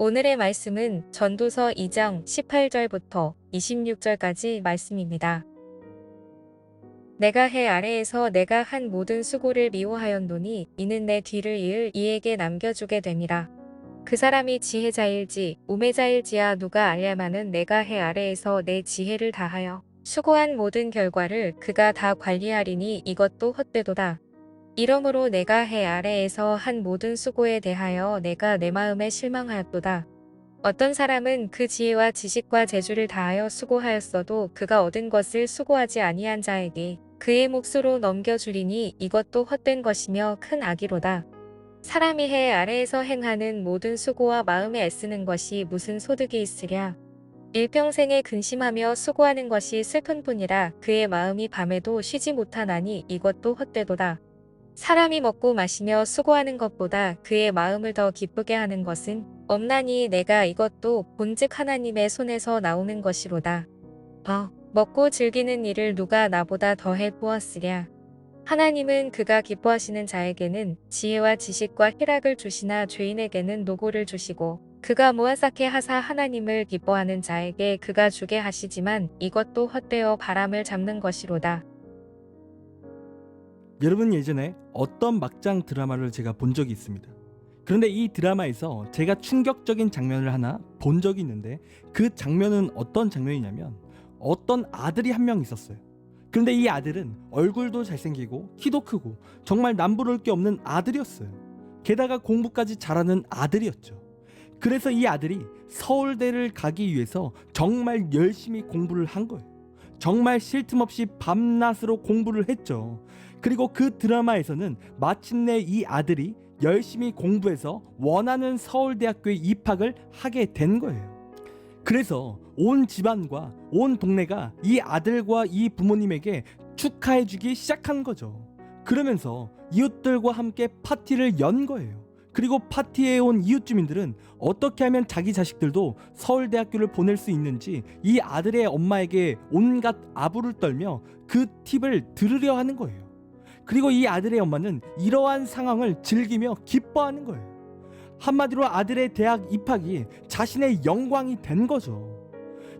오늘의 말씀은 전도서 2장 18절부터 26절까지 말씀입니다. 내가 해 아래에서 내가 한 모든 수고를 미워하였노니 이는 내 뒤를 이을 이에게 남겨주게 됨이라. 그 사람이 지혜자일지 우매자일지야 누가 알랴마는 내가 해 아래에서 내 지혜를 다하여 수고한 모든 결과를 그가 다 관리하리니 이것도 헛되도다. 이러므로 내가 해 아래에서 한 모든 수고에 대하여 내가 내 마음에 실망하였도다. 어떤 사람은 그 지혜와 지식과 재주를 다하여 수고하였어도 그가 얻은 것을 수고하지 아니한 자에게 그의 몫으로 넘겨주리니 이것도 헛된 것이며 큰 악이로다. 사람이 해 아래에서 행하는 모든 수고와 마음에 애쓰는 것이 무슨 소득이 있으랴. 일평생에 근심하며 수고하는 것이 슬픈 뿐이라 그의 마음이 밤에도 쉬지 못하나니 이것도 헛되도다. 사람이 먹고 마시며 수고하는 것보다 그의 마음을 더 기쁘게 하는 것은 없나니 내가 이것도 본즉 하나님의 손에서 나오는 것이로다. 먹고 즐기는 일을 누가 나보다 더해 보았으랴. 하나님은 그가 기뻐하시는 자에게는 지혜와 지식과 희락을 주시나 죄인에게는 노고를 주시고 그가 모아쌓게 하사 하나님을 기뻐하는 자에게 그가 주게 하시지만 이것도 헛되어 바람을 잡는 것이로다. 여러분, 예전에 어떤 막장 드라마를 제가 본 적이 있습니다. 그런데 이 드라마에서 제가 충격적인 장면을 하나 본 적이 있는데, 그 장면은 어떤 장면이냐면 어떤 아들이 한 명 있었어요. 그런데 이 아들은 얼굴도 잘생기고 키도 크고 정말 남부러울 게 없는 아들이었어요. 게다가 공부까지 잘하는 아들이었죠. 그래서 이 아들이 서울대를 가기 위해서 정말 열심히 공부를 한 거예요. 정말 쉴 틈 없이 밤낮으로 공부를 했죠. 그리고 그 드라마에서는 마침내 이 아들이 열심히 공부해서 원하는 서울대학교에 입학을 하게 된 거예요. 그래서 온 집안과 온 동네가 이 아들과 이 부모님에게 축하해주기 시작한 거죠. 그러면서 이웃들과 함께 파티를 연 거예요. 그리고 파티에 온 이웃 주민들은 어떻게 하면 자기 자식들도 서울대학교를 보낼 수 있는지 이 아들의 엄마에게 온갖 아부를 떨며 그 팁을 들으려 하는 거예요. 그리고 이 아들의 엄마는 이러한 상황을 즐기며 기뻐하는 거예요. 한마디로 아들의 대학 입학이 자신의 영광이 된 거죠.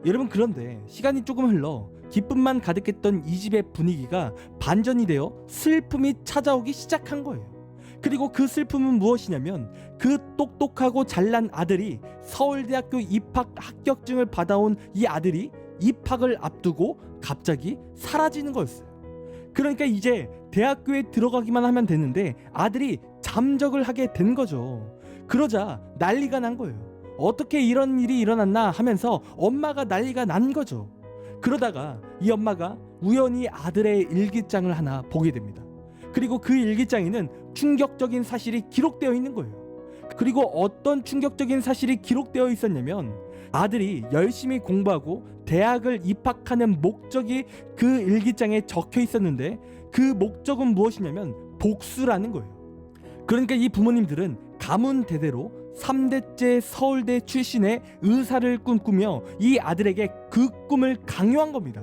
여러분, 그런데 시간이 조금 흘러 기쁨만 가득했던 이 집의 분위기가 반전이 되어 슬픔이 찾아오기 시작한 거예요. 그리고 그 슬픔은 무엇이냐면 그 똑똑하고 잘난 아들이 서울대학교 입학 합격증을 받아온 이 아들이 입학을 앞두고 갑자기 사라지는 거였어요. 그러니까 이제 대학교에 들어가기만 하면 되는데 아들이 잠적을 하게 된 거죠. 그러자 난리가 난 거예요. 어떻게 이런 일이 일어났나 하면서 엄마가 난리가 난 거죠. 그러다가 이 엄마가 우연히 아들의 일기장을 하나 보게 됩니다. 그리고 그 일기장에는 충격적인 사실이 기록되어 있는 거예요. 그리고 어떤 충격적인 사실이 기록되어 있었냐면 아들이 열심히 공부하고 대학을 입학하는 목적이 그 일기장에 적혀 있었는데 그 목적은 무엇이냐면 복수라는 거예요. 그러니까 이 부모님들은 가문 대대로 3대째 서울대 출신의 의사를 꿈꾸며 이 아들에게 그 꿈을 강요한 겁니다.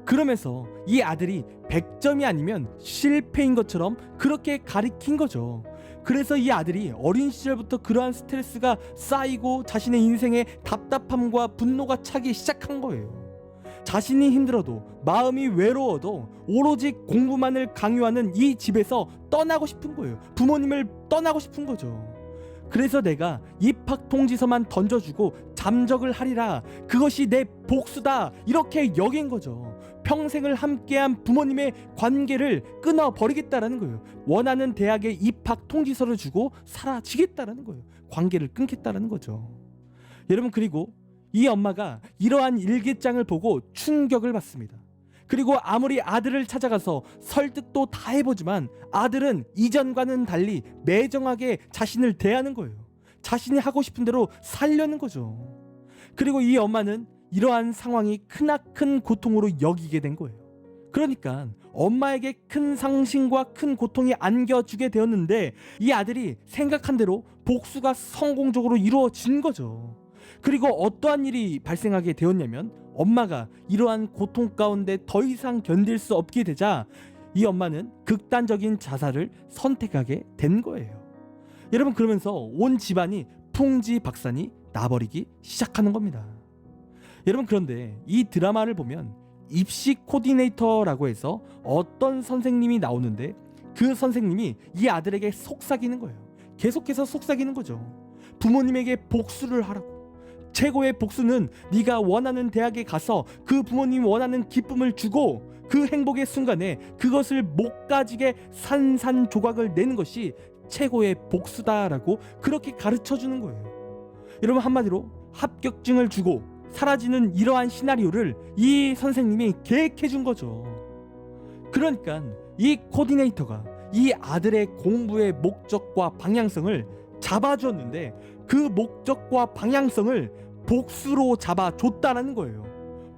그러면서 이 아들이 100점이 아니면 실패인 것처럼 그렇게 가리킨 거죠. 그래서 이 아들이 어린 시절부터 그러한 스트레스가 쌓이고 자신의 인생에 답답함과 분노가 차기 시작한 거예요. 자신이 힘들어도 마음이 외로워도 오로지 공부만을 강요하는 이 집에서 떠나고 싶은 거예요. 부모님을 떠나고 싶은 거죠. 그래서 내가 입학 통지서만 던져주고 잠적을 하리라, 그것이 내 복수다, 이렇게 여긴 거죠. 평생을 함께한 부모님의 관계를 끊어버리겠다라는 거예요. 원하는 대학에 입학 통지서를 주고 사라지겠다라는 거예요. 관계를 끊겠다라는 거죠. 여러분, 그리고 이 엄마가 이러한 일기장을 보고 충격을 받습니다. 그리고 아무리 아들을 찾아가서 설득도 다 해보지만 아들은 이전과는 달리 매정하게 자신을 대하는 거예요. 자신이 하고 싶은 대로 살려는 거죠. 그리고 이 엄마는 이러한 상황이 크나큰 고통으로 여기게 된 거예요. 그러니까 엄마에게 큰 상심과 큰 고통이 안겨주게 되었는데 이 아들이 생각한 대로 복수가 성공적으로 이루어진 거죠. 그리고 어떠한 일이 발생하게 되었냐면 엄마가 이러한 고통 가운데 더 이상 견딜 수 없게 되자 이 엄마는 극단적인 자살을 선택하게 된 거예요. 여러분, 그러면서 온 집안이 풍지박산이 나버리기 시작하는 겁니다. 여러분, 그런데 이 드라마를 보면 입시 코디네이터라고 해서 어떤 선생님이 나오는데 그 선생님이 이 아들에게 속삭이는 거예요. 계속해서 속삭이는 거죠. 부모님에게 복수를 하라고. 최고의 복수는 네가 원하는 대학에 가서 그 부모님이 원하는 기쁨을 주고 그 행복의 순간에 그것을 못 가지게 산산조각을 내는 것이 최고의 복수다라고 그렇게 가르쳐 주는 거예요. 여러분, 한마디로 합격증을 주고 사라지는 이러한 시나리오를 이 선생님이 계획해 준 거죠. 그러니까 이 코디네이터가 이 아들의 공부의 목적과 방향성을 잡아줬는데 그 목적과 방향성을 복수로 잡아줬다라는 거예요.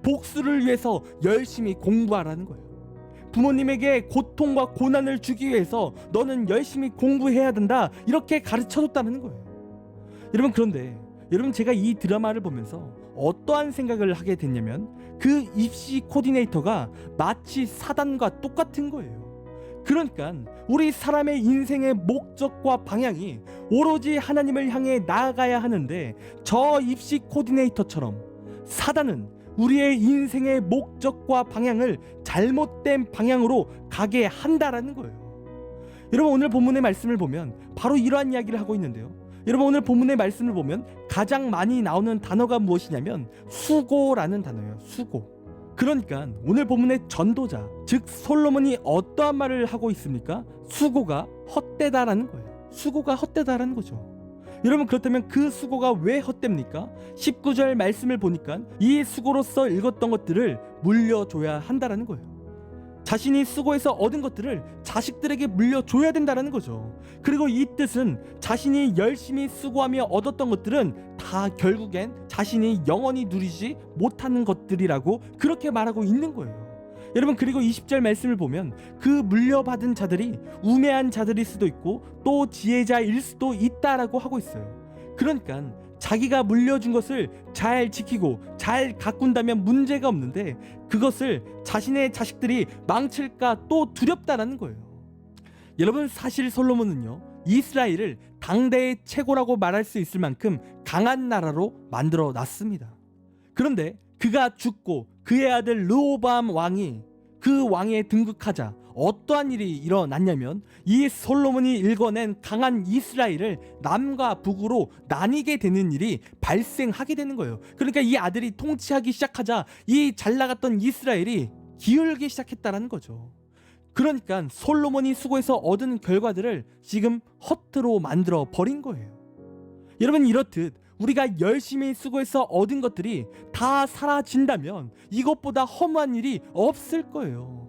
복수를 위해서 열심히 공부하라는 거예요. 부모님에게 고통과 고난을 주기 위해서 너는 열심히 공부해야 된다, 이렇게 가르쳐줬다는 거예요. 여러분, 그런데 여러분, 제가 이 드라마를 보면서 어떠한 생각을 하게 됐냐면 그 입시 코디네이터가 마치 사단과 똑같은 거예요. 그러니까 우리 사람의 인생의 목적과 방향이 오로지 하나님을 향해 나아가야 하는데 저 입시 코디네이터처럼 사단은 우리의 인생의 목적과 방향을 잘못된 방향으로 가게 한다라는 거예요. 여러분, 오늘 본문의 말씀을 보면 바로 이러한 이야기를 하고 있는데요. 여러분, 오늘 본문의 말씀을 보면 가장 많이 나오는 단어가 무엇이냐면 수고라는 단어예요. 수고. 그러니까 오늘 본문의 전도자, 즉 솔로몬이 어떠한 말을 하고 있습니까? 수고가 헛되다라는 거예요. 수고가 헛되다라는 거죠. 여러분, 그렇다면 그 수고가 왜 헛됩니까? 19절 말씀을 보니까 이 수고로서 읽었던 것들을 물려줘야 한다라는 거예요. 자신이 수고해서 얻은 것들을 자식들에게 물려줘야 된다는 거죠. 그리고 이 뜻은 자신이 열심히 수고하며 얻었던 것들은 다 결국엔 자신이 영원히 누리지 못하는 것들이라고 그렇게 말하고 있는 거예요. 여러분, 그리고 20절 말씀을 보면 그 물려받은 자들이 우매한 자들일 수도 있고 또 지혜자일 수도 있다라고 하고 있어요. 그러니까 자기가 물려준 것을 잘 지키고 잘 가꾼다면 문제가 없는데 그것을 자신의 자식들이 망칠까 또 두렵다라는 거예요. 여러분, 사실 솔로몬은요, 이스라엘을 당대의 최고라고 말할 수 있을 만큼 강한 나라로 만들어 놨습니다. 그런데 그가 죽고 그의 아들 르호보암 왕이 그 왕에 등극하자 어떠한 일이 일어났냐면 이 솔로몬이 읽어낸 강한 이스라엘을 남과 북으로 나뉘게 되는 일이 발생하게 되는 거예요. 그러니까 이 아들이 통치하기 시작하자 이 잘 나갔던 이스라엘이 기울기 시작했다는 거죠. 그러니까 솔로몬이 수고해서 얻은 결과들을 지금 허투루 만들어 버린 거예요. 여러분, 이렇듯 우리가 열심히 수고해서 얻은 것들이 다 사라진다면 이것보다 허무한 일이 없을 거예요.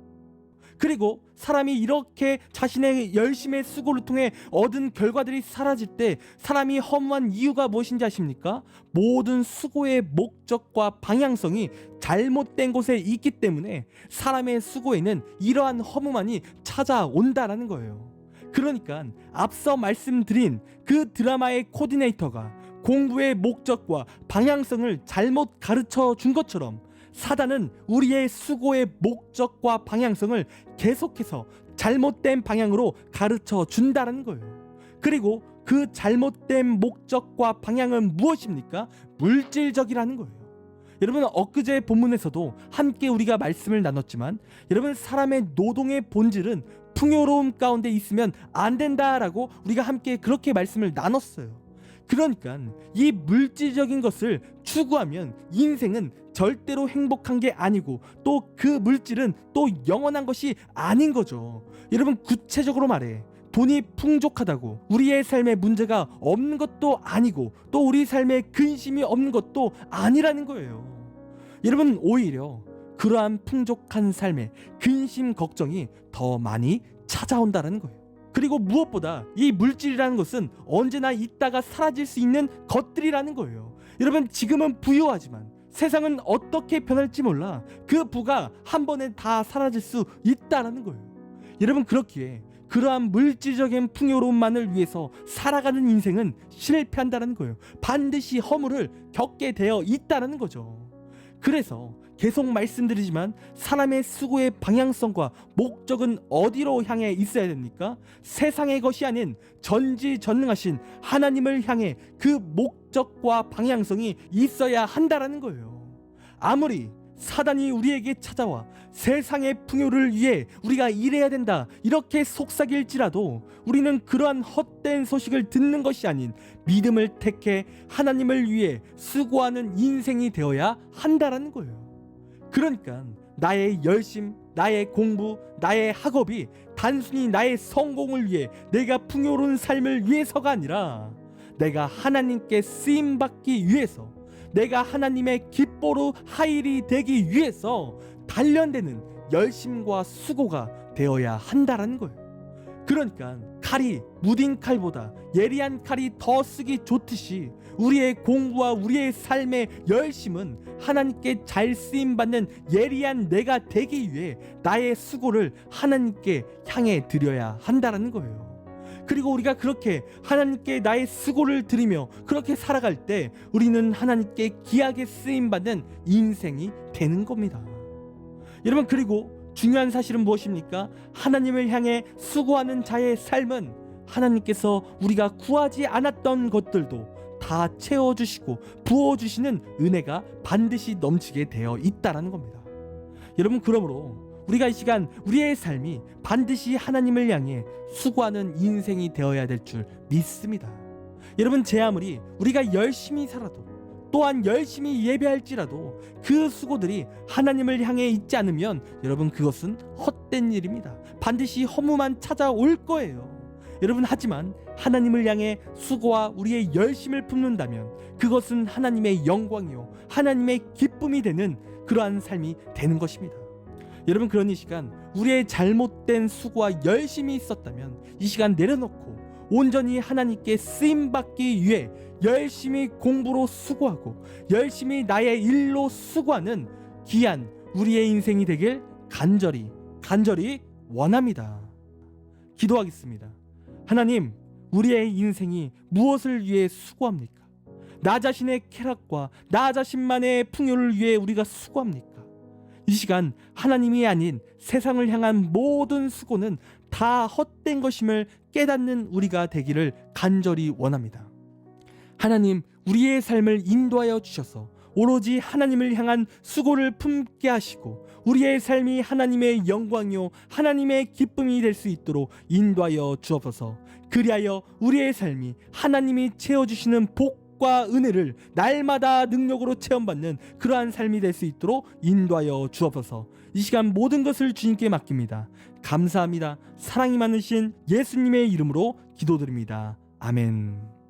그리고 사람이 이렇게 자신의 열심의 수고를 통해 얻은 결과들이 사라질 때 사람이 허무한 이유가 무엇인지 아십니까? 모든 수고의 목적과 방향성이 잘못된 곳에 있기 때문에 사람의 수고에는 이러한 허무만이 찾아온다라는 거예요. 그러니까 앞서 말씀드린 그 드라마의 코디네이터가 공부의 목적과 방향성을 잘못 가르쳐 준 것처럼 사단은 우리의 수고의 목적과 방향성을 계속해서 잘못된 방향으로 가르쳐 준다는 거예요. 그리고 그 잘못된 목적과 방향은 무엇입니까? 물질적이라는 거예요. 여러분, 엊그제 본문에서도 함께 우리가 말씀을 나눴지만 여러분, 사람의 노동의 본질은 풍요로움 가운데 있으면 안 된다라고 우리가 함께 그렇게 말씀을 나눴어요. 그러니까 이 물질적인 것을 추구하면 인생은 절대로 행복한 게 아니고 또 그 물질은 또 영원한 것이 아닌 거죠. 여러분, 구체적으로 말해 돈이 풍족하다고 우리의 삶에 문제가 없는 것도 아니고 또 우리 삶에 근심이 없는 것도 아니라는 거예요. 여러분, 오히려 그러한 풍족한 삶에 근심 걱정이 더 많이 찾아온다는 거예요. 그리고 무엇보다 이 물질이라는 것은 언제나 있다가 사라질 수 있는 것들이라는 거예요. 여러분, 지금은 부유하지만 세상은 어떻게 변할지 몰라 그 부가 한 번에 다 사라질 수 있다는 거예요. 여러분, 그렇기에 그러한 물질적인 풍요로움만을 위해서 살아가는 인생은 실패한다는 거예요. 반드시 허물을 겪게 되어 있다는 거죠. 그래서 계속 말씀드리지만 사람의 수고의 방향성과 목적은 어디로 향해 있어야 됩니까? 세상의 것이 아닌 전지전능하신 하나님을 향해 그 목적과 방향성이 있어야 한다라는 거예요. 아무리 사단이 우리에게 찾아와 세상의 풍요를 위해 우리가 일해야 된다 이렇게 속삭일지라도 우리는 그러한 헛된 소식을 듣는 것이 아닌 믿음을 택해 하나님을 위해 수고하는 인생이 되어야 한다라는 거예요. 그러니까 나의 열심, 나의 공부, 나의 학업이 단순히 나의 성공을 위해 내가 풍요로운 삶을 위해서가 아니라 내가 하나님께 쓰임받기 위해서, 내가 하나님의 기뻐로 하일이 되기 위해서 단련되는 열심과 수고가 되어야 한다라는 거예요. 그러니까 칼이 무딘 칼보다 예리한 칼이 더 쓰기 좋듯이 우리의 공부와 우리의 삶의 열심은 하나님께 잘 쓰임받는 예리한 내가 되기 위해 나의 수고를 하나님께 향해 드려야 한다라는 거예요. 그리고 우리가 그렇게 하나님께 나의 수고를 드리며 그렇게 살아갈 때 우리는 하나님께 귀하게 쓰임받는 인생이 되는 겁니다. 여러분, 그리고 중요한 사실은 무엇입니까? 하나님을 향해 수고하는 자의 삶은 하나님께서 우리가 구하지 않았던 것들도 다 채워주시고 부어주시는 은혜가 반드시 넘치게 되어 있다라는 겁니다. 여러분, 그러므로 우리가 이 시간 우리의 삶이 반드시 하나님을 향해 수고하는 인생이 되어야 될 줄 믿습니다. 여러분, 제 아무리 우리가 열심히 살아도 또한 열심히 예배할지라도 그 수고들이 하나님을 향해 있지 않으면 여러분 그것은 헛된 일입니다. 반드시 허무만 찾아올 거예요. 여러분, 하지만 하나님을 향해 수고와 우리의 열심을 품는다면 그것은 하나님의 영광이요 하나님의 기쁨이 되는 그러한 삶이 되는 것입니다. 여러분, 그런 이 시간 우리의 잘못된 수고와 열심이 있었다면 이 시간 내려놓고 온전히 하나님께 쓰임받기 위해 열심히 공부로 수고하고 열심히 나의 일로 수고하는 귀한 우리의 인생이 되길 간절히 원합니다. 기도하겠습니다. 하나님, 우리의 인생이 무엇을 위해 수고합니까? 나 자신의 쾌락과 나 자신만의 풍요를 위해 우리가 수고합니까? 이 시간 하나님이 아닌 세상을 향한 모든 수고는 다 헛된 것임을 깨닫는 우리가 되기를 간절히 원합니다. 하나님, 우리의 삶을 인도하여 주셔서 오로지 하나님을 향한 수고를 품게 하시고 우리의 삶이 하나님의 영광이요 하나님의 기쁨이 될 수 있도록 인도하여 주옵소서. 그리하여 우리의 삶이 하나님이 채워주시는 복과 은혜를 날마다 능력으로 체험받는 그러한 삶이 될 수 있도록 인도하여 주옵소서. 이 시간 모든 것을 주님께 맡깁니다. 감사합니다. 사랑이 많으신 예수님의 이름으로 기도드립니다. 아멘.